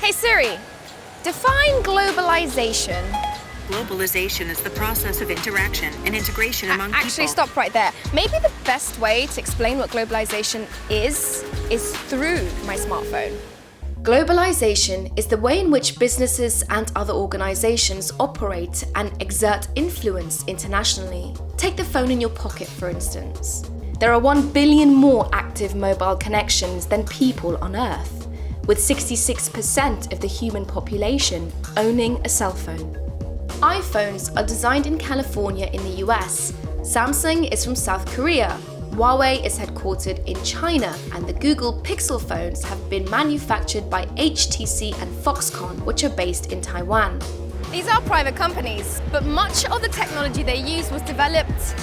Hey Siri, define globalization. Globalization is the process of interaction and integration among people. Actually, stop right there. Maybe the best way to explain what globalization is through my smartphone. Globalization is the way in which businesses and other organizations operate and exert influence internationally. Take the phone in your pocket, for instance. There are 1 billion more active mobile connections than people on Earth, with 66% of the human population owning a cell phone. iPhones are designed in California in the US, Samsung is from South Korea, Huawei is headquartered in China, and the Google Pixel phones have been manufactured by HTC and Foxconn, which are based in Taiwan. These are private companies, but much of the technology they use was developed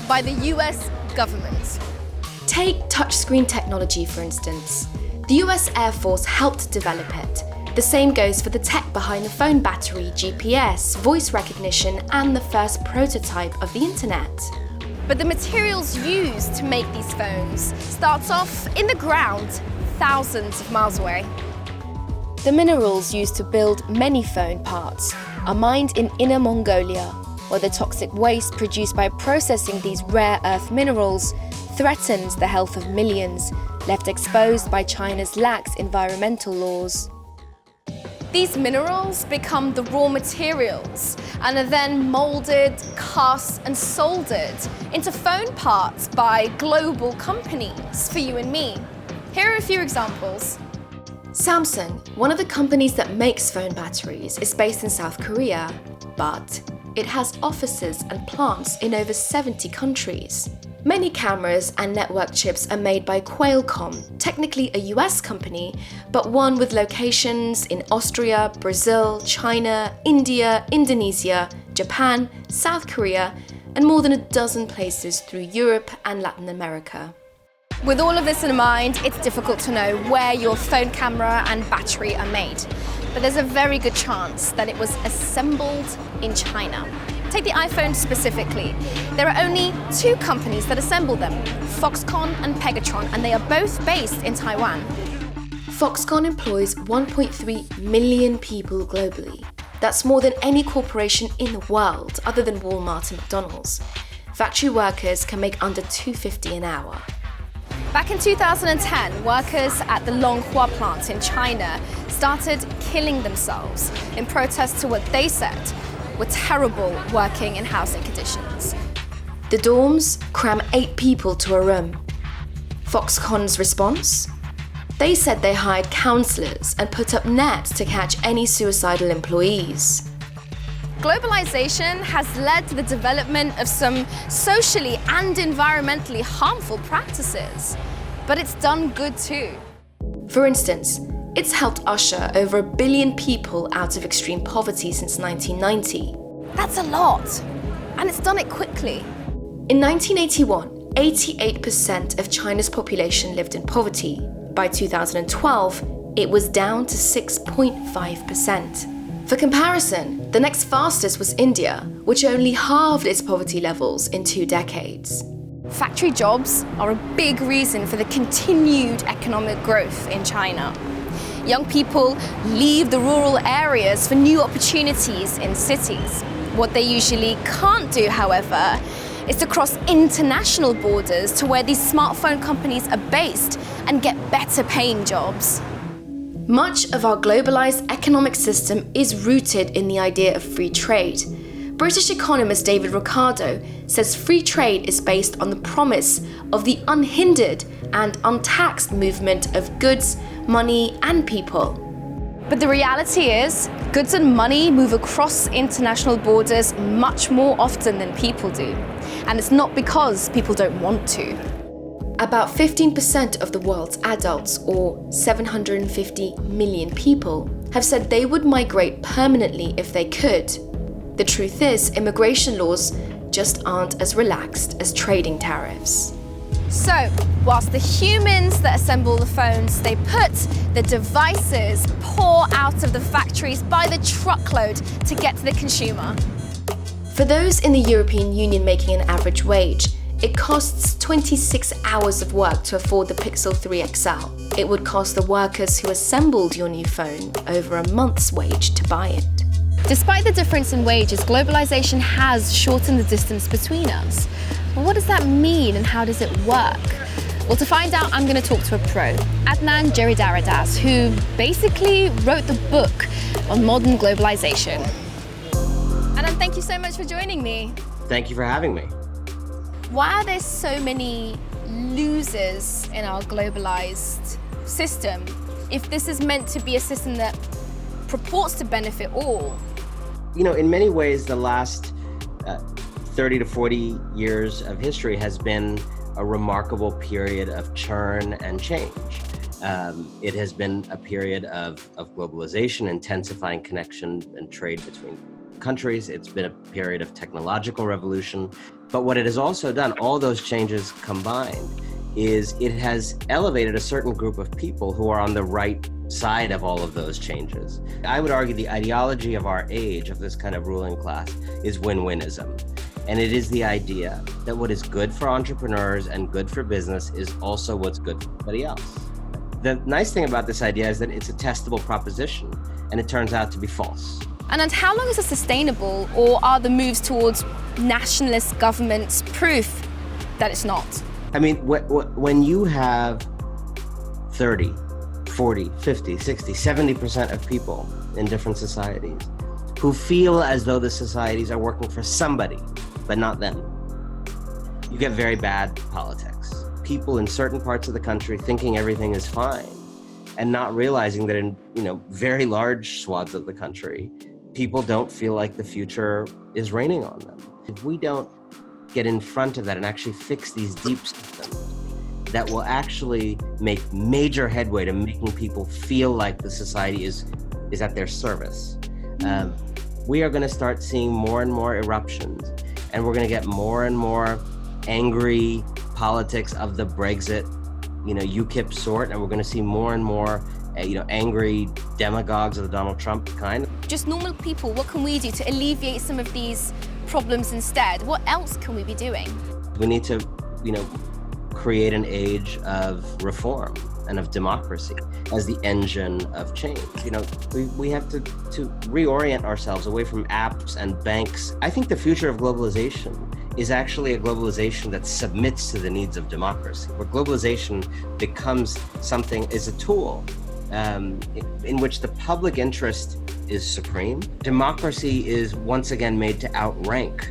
by the US government. Take touchscreen technology, for instance. The US Air Force helped develop it. The same goes for the tech behind the phone battery, GPS, voice recognition, and the first prototype of the internet. But the materials used to make these phones starts off in the ground, thousands of miles away. The minerals used to build many phone parts are mined in Inner Mongolia, where the toxic waste produced by processing these rare earth minerals threatens the health of millions, left exposed by China's lax environmental laws. These minerals become the raw materials and are then molded, cast and soldered into phone parts by global companies for you and me. Here are a few examples. Samsung, one of the companies that makes phone batteries, is based in South Korea, but it has offices and plants in over 70 countries. Many cameras and network chips are made by Qualcomm, technically a US company, but one with locations in Austria, Brazil, China, India, Indonesia, Japan, South Korea, and more than a dozen places through Europe and Latin America. With all of this in mind, it's difficult to know where your phone camera and battery are made. But there's a very good chance that it was assembled in China. Take the iPhone specifically. There are only 2 companies that assemble them, Foxconn and Pegatron, and they are both based in Taiwan. Foxconn employs 1.3 million people globally. That's more than any corporation in the world, other than Walmart and McDonald's. Factory workers can make under $2.50 an hour. Back in 2010, workers at the Longhua plant in China started killing themselves in protest to what they said were terrible working and housing conditions. The dorms cram 8 people to a room. Foxconn's response? They said they hired counselors and put up nets to catch any suicidal employees. Globalization has led to the development of some socially and environmentally harmful practices, but it's done good too. For instance, it's helped usher over 1 billion people out of extreme poverty since 1990. That's a lot, and it's done it quickly. In 1981, 88% of China's population lived in poverty. By 2012, it was down to 6.5%. For comparison, the next fastest was India, which only halved its poverty levels in 2 decades. Factory jobs are a big reason for the continued economic growth in China. Young people leave the rural areas for new opportunities in cities. What they usually can't do, however, is to cross international borders to where these smartphone companies are based and get better paying jobs. Much of our globalized economic system is rooted in the idea of free trade. British economist David Ricardo says free trade is based on the promise of the unhindered and untaxed movement of goods, money, and people. But the reality is, goods and money move across international borders much more often than people do. And it's not because people don't want to. About 15% of the world's adults, or 750 million people, have said they would migrate permanently if they could. The truth is, immigration laws just aren't as relaxed as trading tariffs. So, whilst the humans that assemble the phones, they put the devices pour out of the factories by the truckload to get to the consumer. For those in the European Union making an average wage, it costs 26 hours of work to afford the Pixel 3 XL. it would cost the workers who assembled your new phone over a month's wage to buy it. Despite the difference in wages, globalization has shortened the distance between us. But what does that mean and how does it work? Well, to find out, I'm going to talk to a pro, Adnan Jeridaradas, who basically wrote the book on modern globalization. Adnan, thank you so much for joining me. Thank you for having me. Why are there so many losers in our globalized system if this is meant to be a system that purports to benefit all? You know, in many ways, the last 30 to 40 years of history has been a remarkable period of churn and change. It has been a period of globalization, intensifying connection and trade between countries. It's been a period of technological revolution. But what it has also done, all those changes combined, is it has elevated a certain group of people who are on the right side of all of those changes. I would argue the ideology of our age, of this kind of ruling class, is win-winism. And it is the idea that what is good for entrepreneurs and good for business is also what's good for everybody else. The nice thing about this idea is that it's a testable proposition, and it turns out to be false. And how long is it sustainable, or are the moves towards nationalist governments proof that it's not? I mean, when you have 30, 40, 50, 60, 70% of people in different societies who feel as though the societies are working for somebody, but not them, you get very bad politics. People in certain parts of the country thinking everything is fine and not realizing that in, very large swaths of the country, people don't feel like the future is raining on them. If we don't get in front of that and actually fix these deep systems that will actually make major headway to making people feel like the society is at their service, we are going to start seeing more and more eruptions, and we're going to get more and more angry politics of the Brexit, UKIP sort, and we're going to see more and more angry demagogues of the Donald Trump kind. Just normal people, what can we do to alleviate some of these problems instead? What else can we be doing? We need to, create an age of reform and of democracy as the engine of change. We have to reorient ourselves away from apps and banks. I think the future of globalization is actually a globalization that submits to the needs of democracy, where globalization becomes is a tool in which the public interest is supreme. Democracy is once again made to outrank,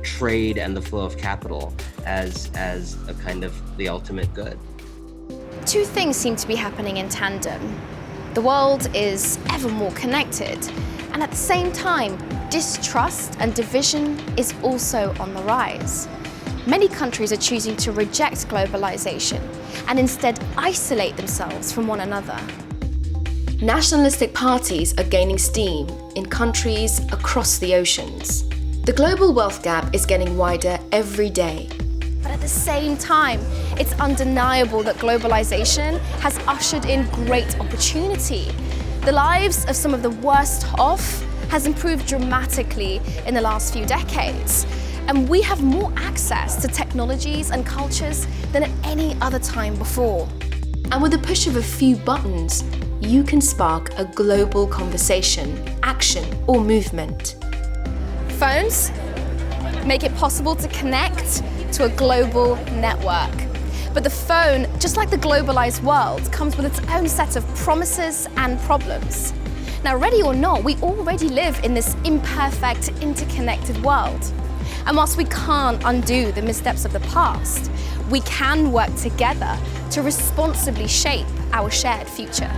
trade and the flow of capital as a kind of the ultimate good. Two things seem to be happening in tandem. The world is ever more connected, and at the same time, distrust and division is also on the rise. Many countries are choosing to reject globalization and instead isolate themselves from one another. Nationalistic parties are gaining steam in countries across the oceans. The global wealth gap is getting wider every day. But at the same time, it's undeniable that globalization has ushered in great opportunity. The lives of some of the worst off has improved dramatically in the last few decades. And we have more access to technologies and cultures than at any other time before. And with the push of a few buttons, you can spark a global conversation, action, or movement. Phones make it possible to connect to a global network. But the phone, just like the globalized world, comes with its own set of promises and problems. Now, ready or not, we already live in this imperfect, interconnected world. And whilst we can't undo the missteps of the past, we can work together to responsibly shape our shared future.